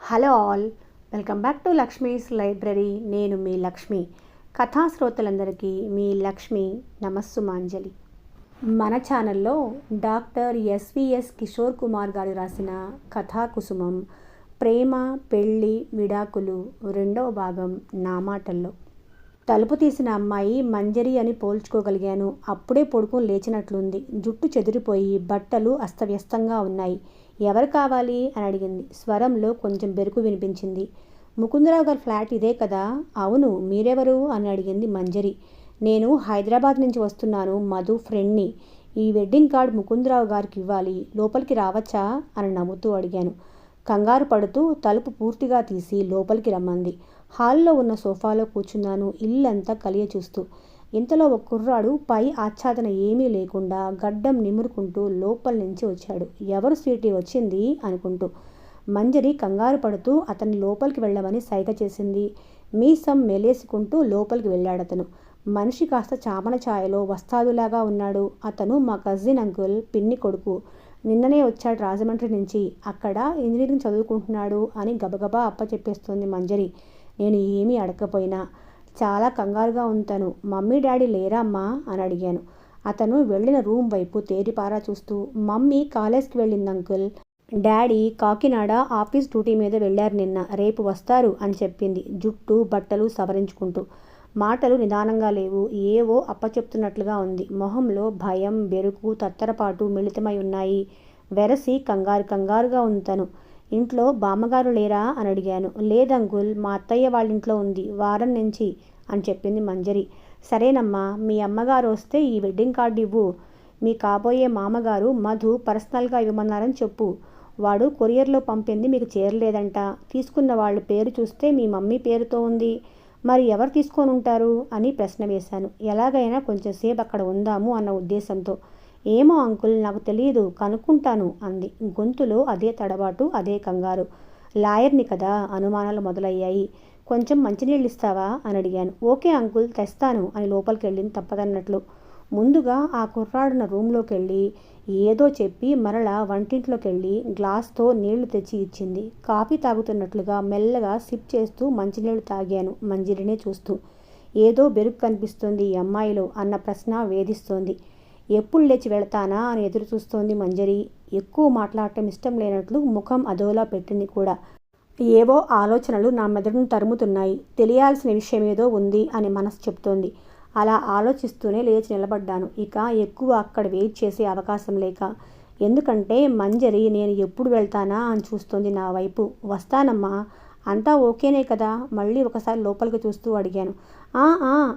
Hello all, welcome back to Lakshmi's library. నేను మీ లక్ష్మి. కథా శ్రోతలందరికీ మీ లక్ష్మి నమస్సుమాంజలి. మన ఛానల్లో డాక్టర్ ఎస్విఎస్ కిషోర్ కుమార్ గారు రాసిన కథా కుసుమం ప్రేమ పెళ్ళి విడాకులు 2వ భాగం నా మాటల్లో. తలుపు తీసిన అమ్మాయి మంజరి అని పోల్చుకోగలిగాను. అప్పుడే పడుకొని లేచినట్లుంది. జుట్టు చెదిరిపోయి బట్టలు అస్తవ్యస్తంగా ఉన్నాయి. ఎవరు కావాలి అని అడిగింది. స్వరంలో కొంచెం బెరుకు వినిపించింది. ముకుందరావు గారి ఫ్లాట్ ఇదే కదా? అవును, మీరెవరు అని అడిగింది మంజరి. నేను హైదరాబాద్ నుంచి వస్తున్నాను, మధు ఫ్రెండ్ని. ఈ వెడ్డింగ్ కార్డ్ ముకుందరావు గారికి ఇవ్వాలి, లోపలికి రావచ్చా అని నవ్వుతూ అడిగాను. కంగారు పడుతూ తలుపు పూర్తిగా తీసి లోపలికి రమ్మంది. హాల్లో ఉన్న సోఫాలో కూర్చున్నాను, ఇల్లంతా కలియ చూస్తూ. ఇంతలో ఒక కుర్రాడు పై ఆచ్ఛాదన ఏమీ లేకుండా గడ్డం నిమురుకుంటూ లోపల నుంచి వచ్చాడు. ఎవరు స్వీటీ వచ్చింది అనుకుంటూ. మంజరి కంగారు పడుతూ అతన్ని లోపలికి వెళ్ళమని సైగ చేసింది. మీసం మెలేసుకుంటూ లోపలికి వెళ్ళాడతను. మనిషి కాస్త చామన ఛాయలో వస్తాదులాగా ఉన్నాడు. అతను మా కజిన్ అంకుల్ పిన్ని కొడుకు. నిన్ననే వచ్చాడు రాజమండ్రి నుంచి. అక్కడ ఇంజనీరింగ్ చదువుకుంటున్నాడు అని గబగబా అప్పచెప్పేస్తోంది మంజరి. నేను ఏమీ అడగకపోయినా. చాలా కంగారుగా ఉంటాను. మమ్మీ డాడీ లేరా అమ్మా అని అడిగాను. అతను వెళ్ళిన రూమ్ వైపు తేరిపారా చూస్తూ, మమ్మీ కాలేజ్కి వెళ్ళింది uncle. Daddy Kakinada office duty మీద వెళ్ళారు నిన్న, రేపు వస్తారు అని చెప్పింది జుట్టు బట్టలు సవరించుకుంటూ. మాటలు నిదానంగా లేవు, ఏవో అప్పచెప్తున్నట్లుగా ఉంది. మొహంలో భయం బెరుకు తత్తరపాటు మిళితమై ఉన్నాయి. వెరసి కంగారుగా ఉంతను. ఇంట్లో బామ్మగారు లేరా అని అడిగాను. లేదంకుల్, మా అత్తయ్య వాళ్ళ ఇంట్లో ఉంది, వారం నుంచి అని చెప్పింది మంజరి. సరేనమ్మా, మీ అమ్మగారు వస్తే ఈ వెడ్డింగ్ కార్డు ఇవ్వు. మీ కాబోయే మామగారు మధు పర్సనల్గా ఇవ్వమన్నారని చెప్పు. వాడు కొరియర్లో పంపింది మీకు చేరలేదంట. తీసుకున్న వాళ్ళ పేరు చూస్తే మీ మమ్మీ పేరుతో ఉంది. మరి ఎవరు తీసుకొని ఉంటారు అని ప్రశ్న వేశాను. ఎలాగైనా కొంచెంసేపు అక్కడ ఉందాము అన్న ఉద్దేశంతో. ఏమో అంకుల్, నాకు తెలియదు, కనుక్కుంటాను అంది. గొంతులో అదే తడబాటు, అదే కంగారు. లాయర్ని కదా, అనుమానాలు మొదలయ్యాయి. కొంచెం మంచినీళ్ళు ఇస్తావా అని అడిగాను. ఓకే అంకుల్, తెస్తాను అని లోపలికి వెళ్ళింది తప్పదన్నట్లు. ముందుగా ఆ కుర్రాడున్న రూమ్లోకి వెళ్ళి ఏదో చెప్పి మరలా వంటింట్లోకి వెళ్ళి గ్లాస్తో నీళ్లు తెచ్చి ఇచ్చింది. కాఫీ తాగుతున్నట్లుగా మెల్లగా సిప్ చేస్తూ మంచినీళ్ళు తాగాను మంజరినే చూస్తూ. ఏదో బెరుకు కనిపిస్తోంది ఈ అమ్మాయిలో అన్న ప్రశ్న వేధిస్తోంది. ఎప్పుడు లేచి వెళతానా అని ఎదురు చూస్తోంది మంజరి. ఎక్కువ మాట్లాడటం ఇష్టం లేనట్లు ముఖం అదోలా పెట్టింది కూడా. ఏవో ఆలోచనలు నా మెదడును తరుముతున్నాయి. తెలియాల్సిన విషయమేదో ఉంది అని మనసు చెప్తోంది. అలా ఆలోచిస్తూనే లేచి నిలబడ్డాను. ఇక ఎక్కువ అక్కడ వెయిట్ చేసే అవకాశం లేక. ఎందుకంటే మంజరి నేను ఎప్పుడు వెళ్తానా అని చూస్తోంది నా వైపు. వస్తానమ్మా, అంతా ఓకేనే కదా మళ్ళీ ఒకసారి లోపలికి చూస్తూ అడిగాను.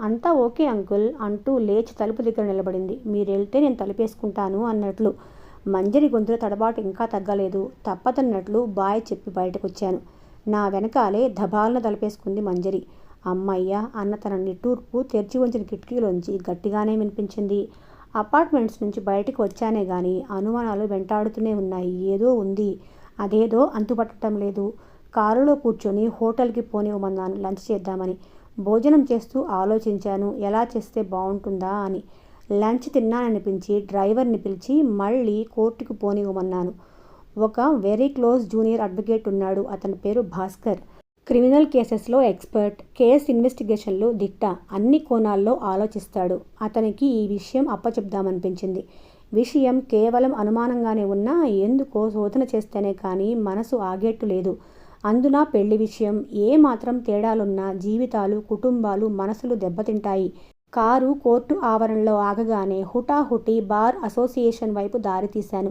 అంతా ఓకే అంకుల్ అంటూ లేచి తలుపు దగ్గర నిలబడింది. మీరు వెళ్తే నేను తలుపేసుకుంటాను అన్నట్లు. మంజరి గొంతులో తడబాటు ఇంకా తగ్గలేదు. తప్పదన్నట్లు బాయ్ చెప్పి బయటకు వచ్చాను. నా వెనకాలే ధబాలన తలుపేసుకుంది మంజరి. అమ్మయ్య అన్న తన నిట్టూర్పు తెరిచి ఉంచిన కిటికీలోంచి గట్టిగానే వినిపించింది. అపార్ట్మెంట్స్ నుంచి బయటకు వచ్చానే గాని అనుమానాలు వెంటాడుతూనే ఉన్నాయి. ఏదో ఉంది, అదేదో అంతుపట్టడం లేదు. కారులో కూర్చొని హోటల్కి పోనివ్వమన్నాను లంచ్ చేద్దామని. భోజనం చేస్తూ ఆలోచించాను ఎలా చేస్తే బాగుంటుందా అని. లంచ్ తిన్నాననిపించి డ్రైవర్ని పిలిచి మళ్ళీ కోర్టుకు పోనివ్వమన్నాను. ఒక వెరీ క్లోజ్ జూనియర్ అడ్వకేట్ ఉన్నాడు. అతని పేరు భాస్కర్. క్రిమినల్ కేసెస్లో ఎక్స్పర్ట్, కేస్ ఇన్వెస్టిగేషన్లో దిట్ట, అన్ని కోణాల్లో ఆలోచిస్తాడు. అతనికి ఈ విషయం అప్పచెప్దామనిపించింది. విషయం కేవలం అనుమానంగానే ఉన్నా ఎందుకో శోధన చేస్తేనే కానీ మనసు ఆగేట్టు లేదు. అందున పెళ్లి విషయం. ఏ మాత్రం తేడాలున్నా జీవితాలు కుటుంబాలు మనసులు దెబ్బతింటాయి. కారు కోర్టు ఆవరణలో ఆగగానే హుటాహుటి బార్ అసోసియేషన్ వైపు దారి తీశాను.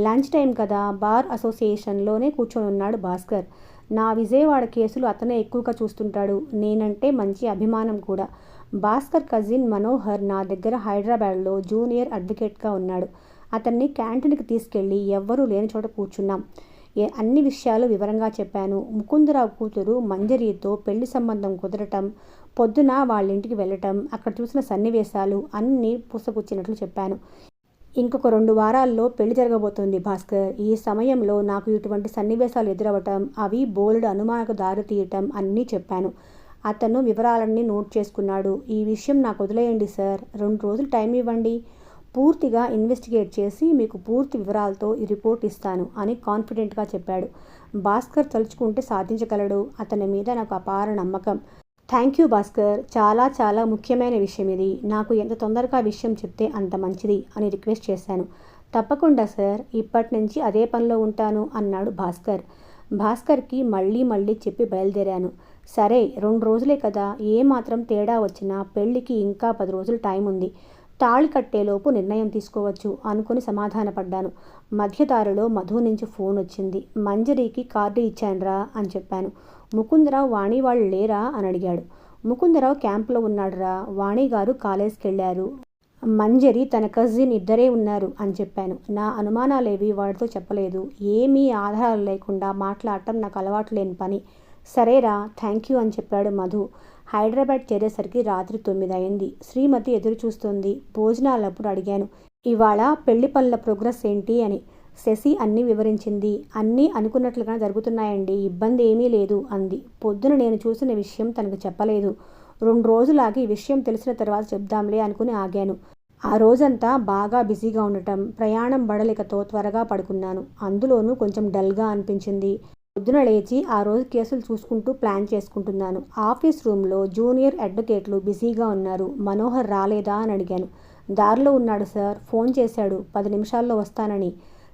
లంచ్ టైం కదా, బార్ అసోసియేషన్లోనే కూర్చొని ఉన్నాడు భాస్కర్. నా విజయవాడ కేసులు అతనే ఎక్కువగా చూస్తుంటాడు. నేనంటే మంచి అభిమానం కూడా. భాస్కర్ కజిన్ మనోహర్ నా దగ్గర హైదరాబాద్లో జూనియర్ అడ్వకేట్గా ఉన్నాడు. అతన్ని క్యాంటీన్కి తీసుకెళ్ళి ఎవ్వరూ లేని చోట కూర్చున్నాం. అన్ని విషయాలు వివరంగా చెప్పాను. ముకుందరావు కూతురు మంజరితో పెళ్లి సంబంధం కుదరటం, పొద్దున వాళ్ళింటికి వెళ్ళటం, అక్కడ చూసిన సన్నివేశాలు అన్నీ పూసగుచ్చినట్లు చెప్పాను. ఇంకొక 2 వారాల్లో పెళ్లి జరగబోతోంది భాస్కర్. ఈ సమయంలో నాకు ఇటువంటి సన్నివేశాలు ఎదురవటం, అవి బోలెడు అనుమానకు దారి తీయటం అన్నీ చెప్పాను. అతను వివరాలన్నీ నోట్ చేసుకున్నాడు. ఈ విషయం నాకు వదిలేయండి సార్, 2 రోజులు టైం ఇవ్వండి. పూర్తిగా ఇన్వెస్టిగేట్ చేసి మీకు పూర్తి వివరాలతో ఈ రిపోర్ట్ ఇస్తాను అని కాన్ఫిడెంట్గా చెప్పాడు. భాస్కర్ తలుచుకుంటే సాధించగలడు. అతని మీద నాకు అపార నమ్మకం. థ్యాంక్ యూ భాస్కర్, చాలా చాలా ముఖ్యమైన విషయం ఇది. నాకు ఎంత తొందరగా విషయం చెప్తే అంత మంచిది అని రిక్వెస్ట్ చేశాను. తప్పకుండా సార్, ఇప్పటి నుంచి అదే పనిలో ఉంటాను అన్నాడు భాస్కర్. భాస్కర్కి మళ్ళీ చెప్పి బయలుదేరాను. సరే, 2 రోజులే కదా, ఏమాత్రం తేడా వచ్చినా పెళ్ళికి ఇంకా 10 రోజులు టైం ఉంది. తాళి కట్టేలోపు నిర్ణయం తీసుకోవచ్చు అనుకుని సమాధానపడ్డాను. మధ్యదారిలో మధు నుంచి ఫోన్ వచ్చింది. మంజరికి కార్డు ఇచ్చానురా అని చెప్పాను. ముకుందరావు వాణి వాళ్ళు లేరా అని అడిగాడు. ముకుందరావు క్యాంపులో ఉన్నాడురా, వాణిగారు కాలేజ్కి వెళ్ళారు, మంజరి తన కజిన్ ఇద్దరే ఉన్నారు అని చెప్పాను. నా అనుమానాలేవి వాడితో చెప్పలేదు. ఏమీ ఆధారాలు లేకుండా మాట్లాడటం నాకు అలవాటు లేని పని. సరేరా, థ్యాంక్ యూ అని చెప్పాడు మధు. హైదరాబాద్ చేరేసరికి రాత్రి 9 అయింది. శ్రీమతి ఎదురు చూస్తుంది. భోజనాలప్పుడు అడిగాను, ఇవాళ పెళ్లి పనుల ప్రోగ్రెస్ ఏంటి అని. శశి అన్నీ వివరించింది. అన్నీ అనుకున్నట్లుగా జరుగుతున్నాయండి, ఇబ్బంది ఏమీ లేదు అంది. పొద్దున నేను చూసిన విషయం తనకు చెప్పలేదు. 2 రోజులాగి ఈ విషయం తెలిసిన తర్వాత చెప్దాంలే అనుకుని ఆగాను. ఆ రోజంతా బాగా బిజీగా ఉండటం, ప్రయాణం బడలికతో త్వరగా పడుకున్నాను. అందులోనూ కొంచెం డల్గా అనిపించింది. పొద్దున లేచి ఆ రోజు కేసులు చూసుకుంటూ ప్లాన్ చేసుకుంటున్నాను. ఆఫీస్ రూమ్లో జూనియర్ అడ్వకేట్లు బిజీగా ఉన్నారు. మనోహర్ రాలేదా అని అడిగాను. దారిలో ఉన్నాడు సార్, ఫోన్ చేశాడు 10 నిమిషాల్లో వస్తానని.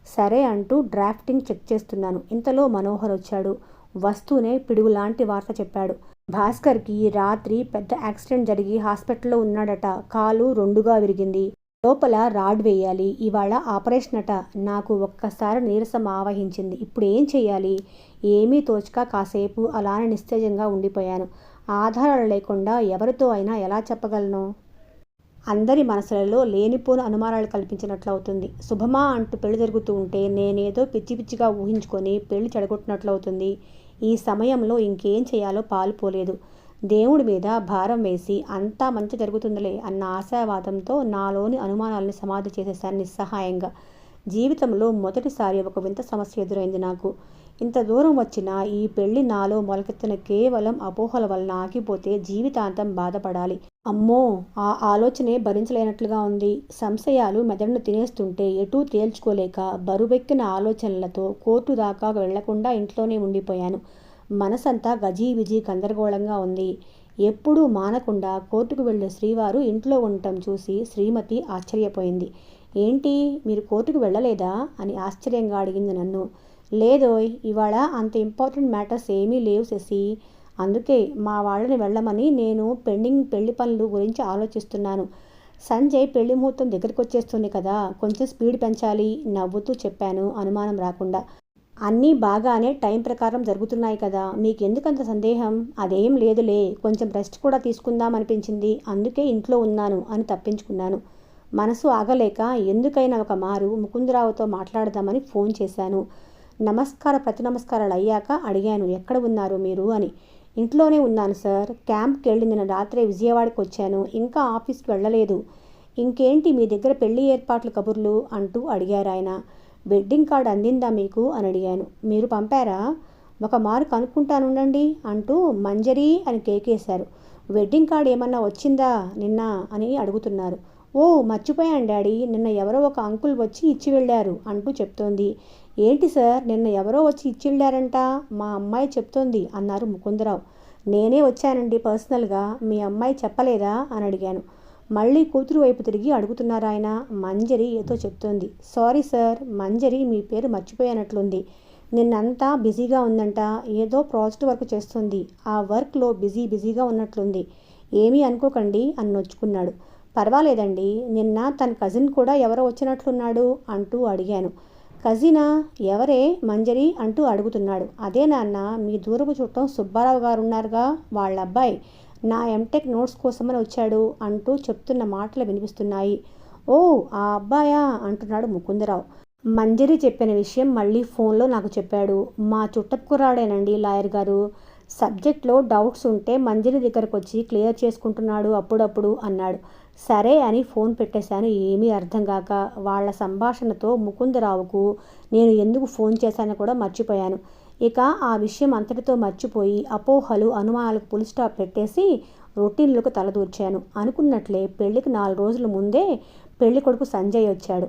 సరే అంటూ డ్రాఫ్టింగ్ చెక్ చేస్తున్నాను. ఇంతలో మనోహర్ వచ్చాడు. వస్తూనే పిడుగులాంటి వార్త చెప్పాడు. భాస్కర్కి రాత్రి పెద్ద యాక్సిడెంట్ జరిగి హాస్పిటల్లో ఉన్నాడట. కాలు 2గా విరిగింది. లోపల రాడ్ వేయాలి. ఇవాళ ఆపరేషన్ అట. నాకు ఒక్కసారి నీరసం ఆవహించింది. ఇప్పుడు ఏం చెయ్యాలి? ఏమీ తోచక కాసేపు అలానే నిస్తేజంగా ఉండిపోయాను. ఆధారాలు లేకుండా ఎవరితో అయినా ఎలా చెప్పగలను? అందరి మనసులలో లేనిపోని అనుమానాలు కల్పించినట్లవుతుంది. శుభమా అంటూ పెళ్లి జరుగుతూ ఉంటే నేనేదో పిచ్చిగా ఊహించుకొని పెళ్లి చెడగొట్టినట్లవుతుంది. ఈ సమయంలో ఇంకేం చేయాలో పాలుపోలేదు. దేవుడి మీద భారం వేసి అంతా మంచి జరుగుతుందిలే అన్న ఆశావాదంతో నాలోని అనుమానాలని సమాధి చేసేశాను నిస్సహాయంగా. జీవితంలో మొదటిసారి ఒక వింత సమస్య ఎదురైంది నాకు. ఇంత దూరం వచ్చినా ఈ పెళ్లి నాలో మొలకెత్తిన కేవలం అపోహల వలన ఆగిపోతే జీవితాంతం బాధపడాలి. అమ్మో, ఆ ఆలోచనే భరించలేనట్లుగా ఉంది. సంశయాలు మెదడును తినేస్తుంటే ఎటూ తేల్చుకోలేక బరువెక్కిన ఆలోచనలతో కోర్టు దాకా వెళ్లకుండా ఇంట్లోనే ఉండిపోయాను. మనసంతా గజీబిజీ గందరగోళంగా ఉంది. ఎప్పుడూ మానకుండా కోర్టుకు వెళ్లే శ్రీవారు ఇంట్లో ఉండటం చూసి శ్రీమతి ఆశ్చర్యపోయింది. ఏంటి, మీరు కోర్టుకు వెళ్ళలేదా అని ఆశ్చర్యంగా అడిగింది నన్ను. లేదోయ్, ఇవాళ అంత ఇంపార్టెంట్ మ్యాటర్స్ ఏమీ లేవు శశి. అందుకే మా వాళ్ళని వెళ్ళమని నేను పెండింగ్ పెళ్లి పనులు గురించి ఆలోచిస్తున్నాను. సంజయ్ పెళ్లి ముహూర్తం దగ్గరికి వచ్చేస్తుంది కదా, కొంచెం స్పీడ్ పెంచాలి నవ్వుతూ చెప్పాను అనుమానం రాకుండా. అన్నీ బాగానే టైం ప్రకారం జరుగుతున్నాయి కదా, మీకెందుకంత సందేహం? అదేం లేదులే, కొంచెం రెస్ట్ కూడా తీసుకుందాం అనిపించింది, అందుకే ఇంట్లో ఉన్నాను అని తప్పించుకున్నాను. మనసు ఆగలేక ఎందుకైనా ఒక మారు ముకుందరావుతో మాట్లాడదామని ఫోన్ చేశాను. ప్రతి నమస్కారాలు అయ్యాక అడిగాను, ఎక్కడ ఉన్నారు మీరు అని. ఇంట్లోనే ఉన్నాను సార్, క్యాంప్కి వెళ్ళి నిన్న రాత్రే విజయవాడకి వచ్చాను, ఇంకా ఆఫీస్కి వెళ్ళలేదు. ఇంకేంటి మీ దగ్గర పెళ్లి ఏర్పాట్ల కబుర్లు అంటూ అడిగారు ఆయన. వెడ్డింగ్ కార్డు అందిందా మీకు అని అడిగాను. మీరు పంపారా? ఒక మారు కనుక్కుంటానుండండి అంటూ మంజరి అని కేకేశారు. వెడ్డింగ్ కార్డు ఏమన్నా వచ్చిందా నిన్న అని అడుగుతున్నారు. ఓ మర్చిపోయాను డాడీ, నిన్న ఎవరో ఒక అంకుల్ వచ్చి ఇచ్చి వెళ్ళారు అంటూ చెప్తోంది. ఏంటి సార్, నిన్న ఎవరో వచ్చి ఇచ్చి వెళ్ళారంట, మా అమ్మాయి చెప్తోంది అన్నారు ముకుందరావు. నేనే వచ్చానండి పర్సనల్గా, మీ అమ్మాయి చెప్పలేదా అని అడిగాను. మళ్ళీ కూతురు వైపు తిరిగి అడుగుతున్నారు ఆయన. మంజరి ఏదో చెప్తోంది. సారీ సార్, మంజరి మీ పేరు మర్చిపోయానట్లుంది. నిన్నంతా బిజీగా ఉందంట, ఏదో ప్రాజెక్ట్ వర్క్ చేస్తుంది, ఆ వర్క్లో బిజీగా ఉన్నట్లుంది. ఏమీ అనుకోకండి అని నొచ్చుకున్నాడు. పర్వాలేదండి, నిన్న తన కజిన్ కూడా ఎవరో వచ్చినట్లున్నాడు అంటూ అడిగాను. కజినా? ఎవరే మంజరి అంటూ అడుగుతున్నాడు. అదే నాన్న, మీ దూరపు చుట్టం సుబ్బారావు గారు ఉన్నారుగా, వాళ్ళ అబ్బాయి నా ఎంటెక్ నోట్స్ కోసమని వచ్చాడు అంటూ చెప్తున్న మాటలు వినిపిస్తున్నాయి. ఓ ఆ అబ్బాయా అంటున్నాడు ముకుందరావు. మంజరి చెప్పిన విషయం మళ్ళీ ఫోన్లో నాకు చెప్పాడు. మా చుట్టపు కుర్రాడేనండి లాయర్ గారు. సబ్జెక్ట్లో డౌట్స్ ఉంటే మంజరి దగ్గరకు వచ్చి క్లియర్ చేసుకుంటున్నాడు అప్పుడప్పుడు అన్నాడు. సరే అని ఫోన్ పెట్టేశాను. ఏమీ అర్థం కాక వాళ్ళ సంభాషణతో ముకుందరావుకు నేను ఎందుకు ఫోన్ చేశానో కూడా మర్చిపోయాను. ఇక ఆ విషయం అంతటితో మర్చిపోయి అపోహలు అనుమానాలకు ఫుల్ స్టాప్ పెట్టేసి రొటీన్లకు తలదూర్చాను. అనుకున్నట్లే పెళ్లికి 4 రోజుల ముందే పెళ్ళికొడుకు సంజయ్ వచ్చాడు.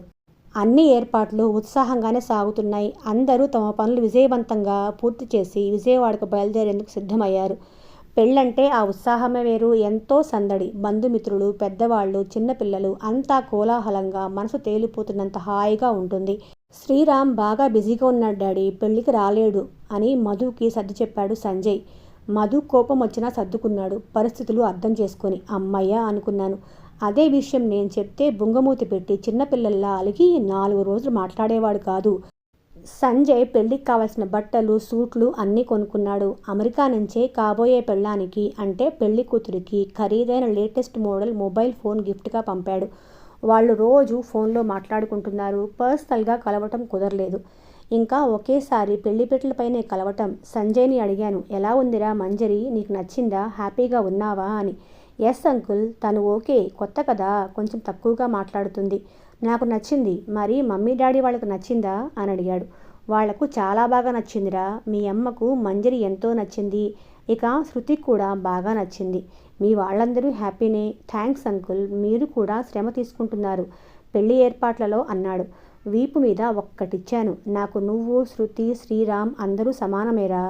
అన్ని ఏర్పాట్లు ఉత్సాహంగానే సాగుతున్నాయి. అందరూ తమ పనులు విజయవంతంగా పూర్తి చేసి విజయవాడకు బయలుదేరేందుకు సిద్ధమయ్యారు. పెళ్ళంటే ఆ ఉత్సాహమే వేరు. ఎంతో సందడి. బంధుమిత్రులు, పెద్దవాళ్ళు, చిన్నపిల్లలు అంతా కోలాహలంగా మనసు తేలిపోతున్నంత హాయిగా ఉంటుంది. శ్రీరామ్ బాగా బిజీగా ఉన్నాడు డాడీ, పెళ్ళికి రాలేడు అని మధుకి సర్ది చెప్పాడు సంజయ్. మధు కోపం వచ్చినా సర్దుకున్నాడు, పరిస్థితులు అర్థం చేసుకొని. అమ్మయ్య అనుకున్నాను. అదే విషయం నేను చెప్తే బుంగమూతి పెట్టి చిన్నపిల్లల్లా అలిగి 4 రోజులు మాట్లాడేవాడు కాదు. సంజయ్ పెళ్ళికి కావాల్సిన బట్టలు, సూట్లు అన్నీ కొనుక్కున్నాడు. అమెరికా నుంచే కాబోయే పెళ్ళానికి అంటే పెళ్లి కూతురికి ఖరీదైన లేటెస్ట్ మోడల్ మొబైల్ ఫోన్ గిఫ్ట్గా పంపాడు. వాళ్ళు రోజు ఫోన్లో మాట్లాడుకుంటున్నారు. పర్సనల్గా కలవటం కుదరలేదు. ఇంకా ఒకేసారి పెళ్లిపెట్లపైనే కలవటం. సంజయ్ని అడిగాను, ఎలా ఉందిరా మంజరి, నీకు నచ్చిందా, హ్యాపీగా ఉన్నావా అని. ఎస్ అంకుల్, తను ఓకే, కొత్త కదా, కొంచెం తక్కువగా మాట్లాడుతుంది. నాకు నచ్చింది. మరి మమ్మీ డాడీ వాళ్ళకు నచ్చిందా అని అడిగాడు. వాళ్లకు చాలా బాగా నచ్చిందిరా. మీ అమ్మకు మంజరి ఎంతో నచ్చింది. ఇక శృతికి కూడా బాగా నచ్చింది. మీ వాళ్ళందరూ హ్యాపీనే. థ్యాంక్స్ అంకుల్, మీరు కూడా శ్రమ తీసుకుంటున్నారు పెళ్లి ఏర్పాట్లలో అన్నాడు. వీపు మీద ఒక్కటిచ్చాను. నాకు నువ్వు, శృతి, శ్రీరామ్ అందరూ సమానమేరా.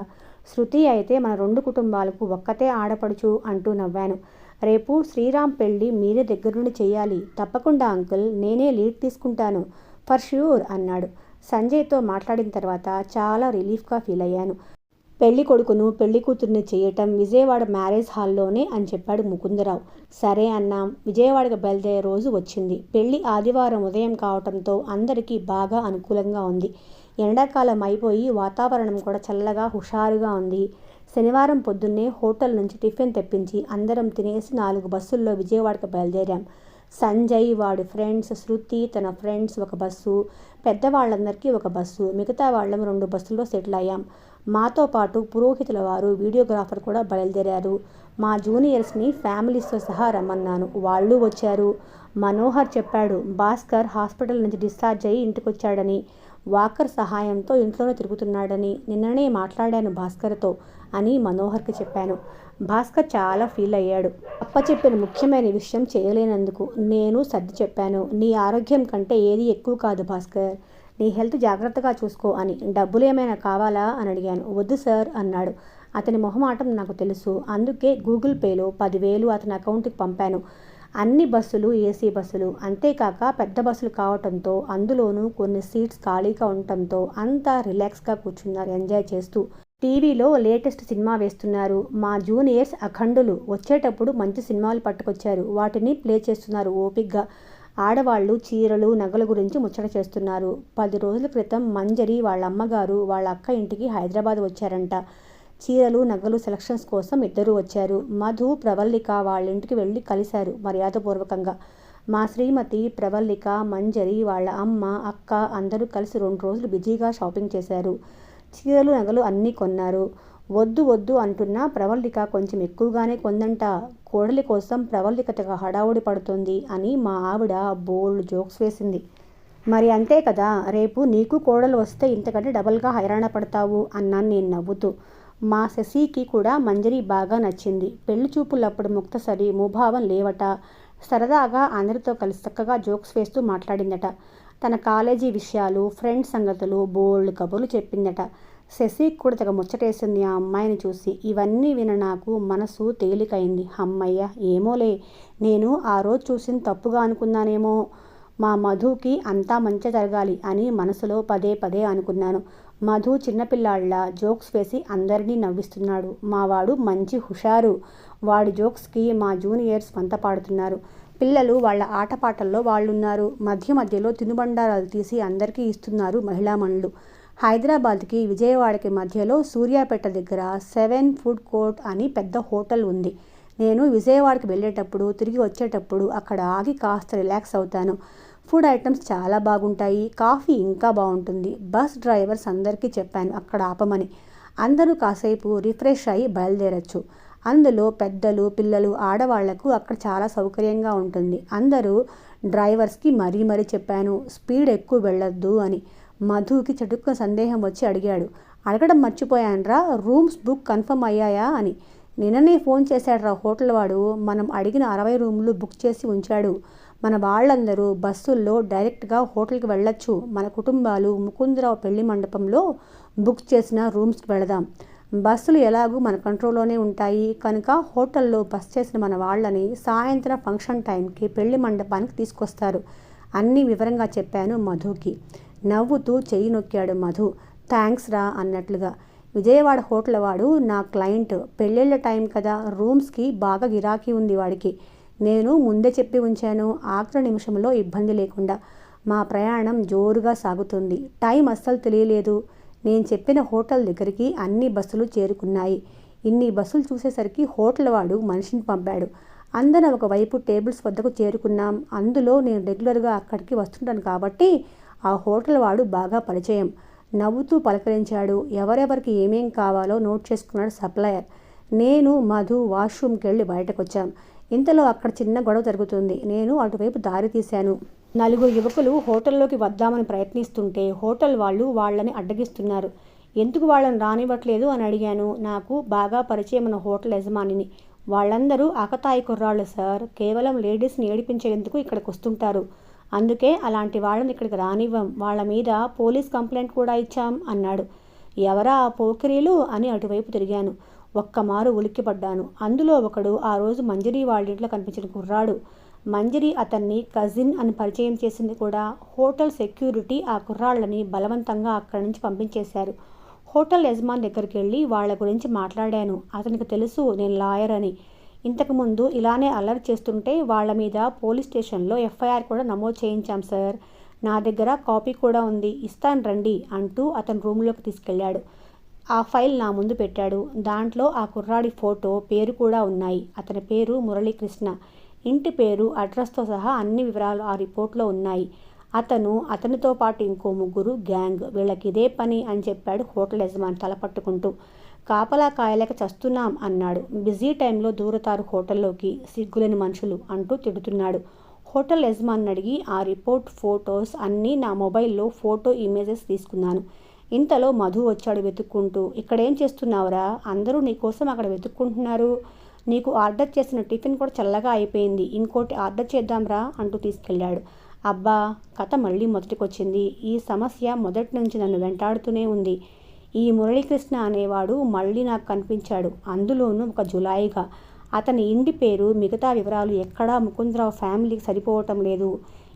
శృతి అయితే మన 2 కుటుంబాలకు ఒక్కతే ఆడపడుచు అంటూ నవ్వాను. రేపు శ్రీరామ్ పెళ్ళి మీరే దగ్గర నుండి చెయ్యాలి. తప్పకుండా అంకుల్, నేనే లీడ్ తీసుకుంటాను ఫర్ ష్యూర్ అన్నాడు. సంజయ్తో మాట్లాడిన తర్వాత చాలా రిలీఫ్గా ఫీల్ అయ్యాను. పెళ్లి కొడుకును పెళ్లి కూతుర్ని చేయటం విజయవాడ మ్యారేజ్ హాల్లోనే అని చెప్పాడు ముకుందరావు. సరే అన్నాం. విజయవాడకు బయలుదేరే రోజు వచ్చింది. పెళ్లి ఆదివారం ఉదయం కావటంతో అందరికీ బాగా అనుకూలంగా ఉంది. ఎండాకాలం అయిపోయి వాతావరణం కూడా చల్లగా హుషారుగా ఉంది. శనివారం పొద్దున్నే హోటల్ నుంచి టిఫిన్ తెప్పించి అందరం తినేసి 4 బస్సుల్లో విజయవాడకు బయలుదేరాం. సంజయ్, వాడి ఫ్రెండ్స్, శృతి తన ఫ్రెండ్స్ ఒక బస్సు, పెద్దవాళ్ళందరికీ ఒక బస్సు, మిగతా వాళ్ళం 2 బస్సుల్లో సెటిల్ అయ్యాం. మాతో పాటు పురోహితుల వారు, వీడియోగ్రాఫర్ కూడా బయలుదేరారు. మా జూనియర్స్ని ఫ్యామిలీస్తో సహా రమ్మన్నాను. వాళ్ళు వచ్చారు. మనోహర్ చెప్పాడు, భాస్కర్ హాస్పిటల్ నుంచి డిశ్చార్జ్ అయ్యి ఇంటికొచ్చాడని, వాకర్ సహాయంతో ఇంట్లోనే తిరుగుతున్నాడని. నిన్ననే మాట్లాడాను భాస్కర్తో అని మనోహర్కి చెప్పాను. భాస్కర్ చాలా ఫీల్ అయ్యాడు. అప్పచెప్పిన ముఖ్యమైన విషయం చేయలేనందుకు. నేను సర్ది చెప్పాను. నీ ఆరోగ్యం కంటే ఏది ఎక్కువ కాదు భాస్కర్, నీ హెల్త్ జాగ్రత్తగా చూసుకో అని. డబ్బులు ఏమైనా కావాలా అని అడిగాను. వద్దు సార్ అన్నాడు. అతని మొహమాటం నాకు తెలుసు. అందుకే గూగుల్ పేలో 10,000 అతని అకౌంట్కి పంపాను. అన్ని బస్సులు ఏసీ బస్సులు, అంతేకాక పెద్ద బస్సులు కావటంతో అందులోనూ కొన్ని సీట్స్ ఖాళీగా ఉండటంతో అంతా రిలాక్స్గా కూర్చున్నారు ఎంజాయ్ చేస్తూ. టీవీలో లేటెస్ట్ సినిమా వేస్తున్నారు. మా జూనియర్స్ అఖండులు వచ్చేటప్పుడు మంచి సినిమాలు పట్టుకొచ్చారు. వాటిని ప్లే చేస్తున్నారు ఓపిక్గా. ఆడవాళ్ళు చీరలు, నగల గురించి ముచ్చట చేస్తున్నారు. 10 రోజుల క్రితం మంజరి వాళ్ళ అమ్మగారు వాళ్ళ అక్క ఇంటికి హైదరాబాద్ వచ్చారంట. చీరలు, నగలు సెలక్షన్స్ కోసం ఇద్దరూ వచ్చారు. మధు, ప్రవల్లిక వాళ్ళింటికి వెళ్ళి కలిశారు మర్యాదపూర్వకంగా. మా శ్రీమతి, ప్రవల్లిక, మంజరి, వాళ్ళ అమ్మ, అక్క అందరూ కలిసి 2 రోజులు బిజీగా షాపింగ్ చేశారు. చీరలు, నగలు అన్నీ కొన్నారు. వద్దు వద్దు అంటున్నా ప్రవల్లిక కొంచెం ఎక్కువగానే కొందంట. కోడలి కోసం ప్రవల్లిక తెగ హడావుడి పడుతుంది అని మా ఆవిడ బోల్డ్ జోక్స్ వేసింది. మరి అంతే కదా, రేపు నీకు కోడలు వస్తే ఇంతకంటే డబల్గా హైరాణ పడతావు అన్నాను నేను నవ్వుతూ. మా శశికి కూడా మంజరి బాగా నచ్చింది. పెళ్లి చూపులప్పుడు ముక్తసరి, ముభావం లేవట. సరదాగా అందరితో కలిసి చక్కగా జోక్స్ వేస్తూ మాట్లాడిందట. తన కాలేజీ విషయాలు, ఫ్రెండ్స్ సంగతులు బోల్డ్ కబుర్లు చెప్పిందట. శశికి కూడా తెగ ముచ్చటేసింది ఆ అమ్మాయిని చూసి. ఇవన్నీ విన నాకు మనసు తేలికైంది. అమ్మయ్య, ఏమోలే, నేను ఆ రోజు చూసింది తప్పుగా అనుకున్నానేమో. మా మధుకి అంతా మంచి జరగాలి అని మనసులో పదే పదే అనుకున్నాను. మధు చిన్నపిల్లాళ్ళ జోక్స్ వేసి అందరినీ నవ్విస్తున్నాడు. మావాడు మంచి హుషారు. వాడి జోక్స్కి మా జూనియర్స్ వంత పాడుతున్నారు. పిల్లలు వాళ్ళ ఆటపాటల్లో వాళ్ళున్నారు. మధ్య మధ్యలో తినుబండారాలు తీసి అందరికీ ఇస్తున్నారు మహిళామణులు. హైదరాబాద్కి విజయవాడకి మధ్యలో సూర్యాపేట దగ్గర 7 ఫుడ్ కోర్ట్ అని పెద్ద హోటల్ ఉంది. నేను విజయవాడకి వెళ్ళేటప్పుడు, తిరిగి వచ్చేటప్పుడు అక్కడ ఆగి కాస్త రిలాక్స్ అవుతాను. ఫుడ్ ఐటమ్స్ చాలా బాగుంటాయి. కాఫీ ఇంకా బాగుంటుంది. బస్ డ్రైవర్స్ అందరికీ చెప్పాను అక్కడ ఆపమని. అందరూ కాసేపు రిఫ్రెష్ అయ్యి బయలుదేరచ్చు. అందులో పెద్దలు, పిల్లలు, ఆడవాళ్లకు అక్కడ చాలా సౌకర్యంగా ఉంటుంది. అందరూ డ్రైవర్స్కి మరీ చెప్పాను స్పీడ్ ఎక్కువ వెళ్ళొద్దు అని. మధుకి చటుక్కున సందేహం వచ్చి అడిగాడు, అడగడం మర్చిపోయానురా, రూమ్స్ బుక్ కన్ఫర్మ్ అయ్యాయా అని. నిన్ననే ఫోన్ చేశాడు రా హోటల్ వాడు. మనం అడిగిన 60 రూములు బుక్ చేసి ఉంచాడు. మన వాళ్ళందరూ బస్సుల్లో డైరెక్ట్గా హోటల్కి వెళ్ళొచ్చు. మన కుటుంబాలు ముకుందరావు పెళ్లి మండపంలో బుక్ చేసిన రూమ్స్కి వెళదాం. బస్సులు ఎలాగూ మన కంట్రోల్లోనే ఉంటాయి కనుక హోటల్లో బస్ చేసిన మన వాళ్ళని సాయంత్రం ఫంక్షన్ టైంకి పెళ్లి మండపానికి తీసుకొస్తారు. అన్నీ వివరంగా చెప్పాను మధుకి. నవ్వుతూ చెయ్యి నొక్కాడు మధు. థ్యాంక్స్ రా అన్నట్లుగా. విజయవాడ హోటల్ వాడు నా క్లయింట్. పెళ్ళిళ్ళ టైం కదా, రూమ్స్కి బాగా గిరాకీ ఉంది వాడికి. నేను ముందే చెప్పి ఉంచాను. ఆఖరి నిమిషంలో ఇబ్బంది లేకుండా మా ప్రయాణం జోరుగా సాగుతుంది. టైం అస్సలు తెలియలేదు. నేను చెప్పిన హోటల్ దగ్గరికి అన్ని బస్సులు చేరుకున్నాయి. ఇన్ని బస్సులు చూసేసరికి హోటల్ వాడు మనిషిని పంపాడు. అందరం ఒకవైపు టేబుల్స్ వద్దకు చేరుకున్నాం. అందులో నేను రెగ్యులర్గా అక్కడికి వస్తుంటాను కాబట్టి ఆ హోటల్ వాడు బాగా పరిచయం. నవ్వుతూ పలకరించాడు. ఎవరెవరికి ఏమేం కావాలో నోట్ చేసుకున్నాడు సప్లయర్. నేను మధు వాష్రూమ్కి వెళ్ళి బయటకు వచ్చాం. ఇంతలో అక్కడ చిన్న గొడవ జరుగుతుంది. నేను అటువైపు దారి తీశాను. 4 యువకులు హోటల్లోకి వద్దామని ప్రయత్నిస్తుంటే హోటల్ వాళ్ళు వాళ్ళని అడ్డగిస్తున్నారు. ఎందుకు వాళ్ళని రానివ్వట్లేదు అని అడిగాను. నాకు బాగా పరిచయం ఉన్న హోటల్ యజమానిని. వాళ్ళందరూ ఆకతాయి కుర్రాళ్ళు సార్. కేవలం లేడీస్ని ఏడిపించేందుకు ఇక్కడికి వస్తుంటారు. అందుకే అలాంటి వాళ్ళని ఇక్కడికి రానివ్వం. వాళ్ళ మీద పోలీస్ కంప్లైంట్ కూడా ఇచ్చాం అన్నాడు. ఎవరా ఆ పోకిరీలు అని అటువైపు తిరిగాను. ఒక్కమారు ఉలిక్కిపడ్డాను. అందులో ఒకడు ఆ రోజు మంజరి వాళ్ళింట్లో కనిపించిన కుర్రాడు. మంజరి అతన్ని కజిన్ అని పరిచయం చేసింది కూడా. హోటల్ సెక్యూరిటీ ఆ కుర్రాళ్ళని బలవంతంగా అక్కడి నుంచి పంపించేశారు. హోటల్ యజమాని దగ్గరికి వెళ్ళి వాళ్ళ గురించి మాట్లాడాను. అతనికి తెలుసు నేను లాయర్ అని. ఇంతకుముందు ఇలానే అల్లరి చేస్తుంటే వాళ్ళ మీద పోలీస్ స్టేషన్లో ఎఫ్ఐఆర్ కూడా నమోదు చేయించాం సార్. నా దగ్గర కాపీ కూడా ఉంది, ఇస్తాను రండి అంటూ అతను రూమ్లోకి తీసుకెళ్ళాడు. ఆ ఫైల్ నా ముందు పెట్టాడు. దాంట్లో ఆ కుర్రాడి ఫోటో, పేరు కూడా ఉన్నాయి. అతని పేరు మురళీకృష్ణ. ఇంటి పేరు, అడ్రస్తో సహా అన్ని వివరాలు ఆ రిపోర్ట్లో ఉన్నాయి. అతనితో పాటు ఇంకో 3 గ్యాంగ్. వీళ్ళకి ఇదే పని అని చెప్పాడు హోటల్ యజమాని తల పట్టుకుంటూ. కాపలా కాయలేక చస్తున్నాం అన్నాడు. బిజీ టైంలో దూరతారు హోటల్లోకి, సిగ్గులేని మనుషులు అంటూ తిడుతున్నాడు. హోటల్ యజమాని అడిగి ఆ రిపోర్ట్, ఫొటోస్ అన్నీ నా మొబైల్లో ఫోటో ఇమేజెస్ తీసుకున్నాను. ఇంతలో మధు వచ్చాడు వెతుక్కుంటూ. ఇక్కడేం చేస్తున్నావురా? అందరూ నీకోసం అక్కడ వెతుక్కుంటున్నారు. నీకు ఆర్డర్ చేసిన టిఫిన్ కూడా చల్లగా అయిపోయింది. ఇంకోటి ఆర్డర్ చేద్దాంరా అంటూ తీసుకెళ్ళాడు. అబ్బా, కథ మళ్ళీ మొదటికొచ్చింది. ఈ సమస్య మొదటి నుంచి నన్ను వెంటాడుతూనే ఉంది. ఈ మురళీకృష్ణ అనేవాడు మళ్ళీ నాకు కనిపించాడు. అందులోనూ ఒక జులాయిగా. అతని ఇంటి పేరు, మిగతా వివరాలు ఎక్కడా ముకుందరావు ఫ్యామిలీకి సరిపోవటం లేదు.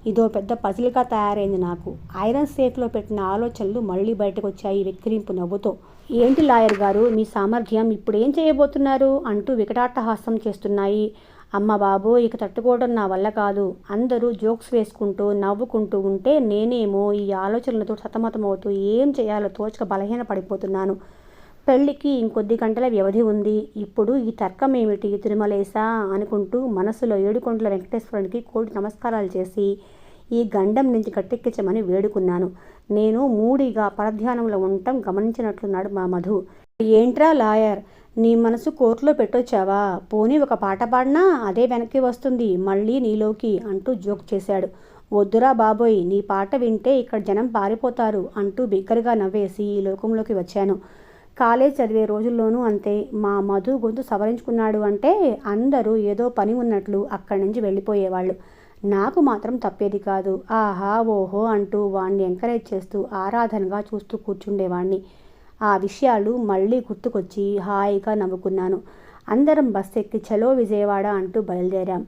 ఇదో పెద్ద పజిల్గా తయారైంది నాకు. ఐరన్ సేఫ్లో పెట్టిన ఆలోచనలు మళ్ళీ బయటకు వచ్చాయి వెక్కిరింపు నవ్వుతో. ఏంటి లాయర్ గారు మీ సామర్థ్యం? ఇప్పుడు ఏం చేయబోతున్నారు అంటూ వికటాట్టహాసం చేస్తున్నాయి. అమ్మ బాబో, ఇక తట్టుకోవడం నా వల్ల కాదు. అందరూ జోక్స్ వేసుకుంటూ నవ్వుకుంటూ ఉంటే నేనేమో ఈ ఆలోచనలతో సతమతమవుతూ ఏం చేయాలో తోచక బలహీన పడిపోతున్నాను. పెళ్లికి ఇంకొద్ది గంటల వ్యవధి ఉంది. ఇప్పుడు ఈ తర్కం ఏమిటి తిరుమలేసా అనుకుంటూ మనసులో ఏడుకొండల వెంకటేశ్వరునికి కోటి నమస్కారాలు చేసి ఈ గండం నుంచి గట్టెక్కించమని వేడుకున్నాను. నేను మూడిగా పరధ్యానంలో ఉండటం గమనించినట్లున్నాడు మా మధు. ఏంట్రా లాయర్, నీ మనసు కోర్టులో పెట్టొచ్చావా? పోనీ ఒక పాట పాడినా అదే వెనక్కి వస్తుంది మళ్ళీ నీలోకి అంటూ జోక్ చేశాడు. వద్దురా బాబోయ్, నీ పాట వింటే ఇక్కడ జనం పారిపోతారు అంటూ బిగ్గరగా నవ్వేసి ఈ లోకంలోకి వచ్చాను. కాలేజ్ చదివే రోజుల్లోనూ అంతే. మా మధు గొంతు సవరించుకున్నాడు అంటే అందరూ ఏదో పని ఉన్నట్లు అక్కడి నుంచి వెళ్ళిపోయేవాళ్ళు. నాకు మాత్రం తప్పేది కాదు. ఆహా ఓహో అంటూ వాణ్ణి ఎంకరేజ్ చేస్తూ ఆరాధనగా చూస్తూ కూర్చుండేవాణ్ణి. ఆ విషయాలు మళ్ళీ గుర్తుకొచ్చి హాయిగా నవ్వుకున్నాను. అందరం బస్సు ఎక్కి చలో విజయవాడ అంటూ బయలుదేరాం.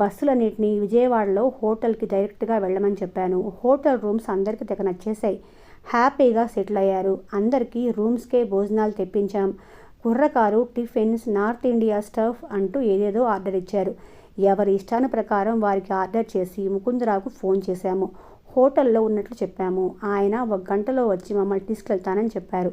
బస్సులన్నింటినీ విజయవాడలో హోటల్కి డైరెక్ట్గా వెళ్ళమని చెప్పాను. హోటల్ రూమ్స్ అందరికీ తెగ నచ్చేశాయి. హ్యాపీగా సెటిల్ అయ్యారు. అందరికీ రూమ్స్కే భోజనాలు తెప్పించాం. కుర్రకారు టిఫిన్స్, నార్త్ ఇండియా స్టఫ్ అంటూ ఏదేదో ఆర్డర్ ఇచ్చారు. ఎవరి ఇష్టాను ప్రకారం వారికి ఆర్డర్ చేసి ముకుందరావుకు ఫోన్ చేశాము. హోటల్లో ఉన్నట్లు చెప్పాము. ఆయన 1 గంటలో వచ్చి మమ్మల్ని తీసుకెళ్తానని చెప్పారు.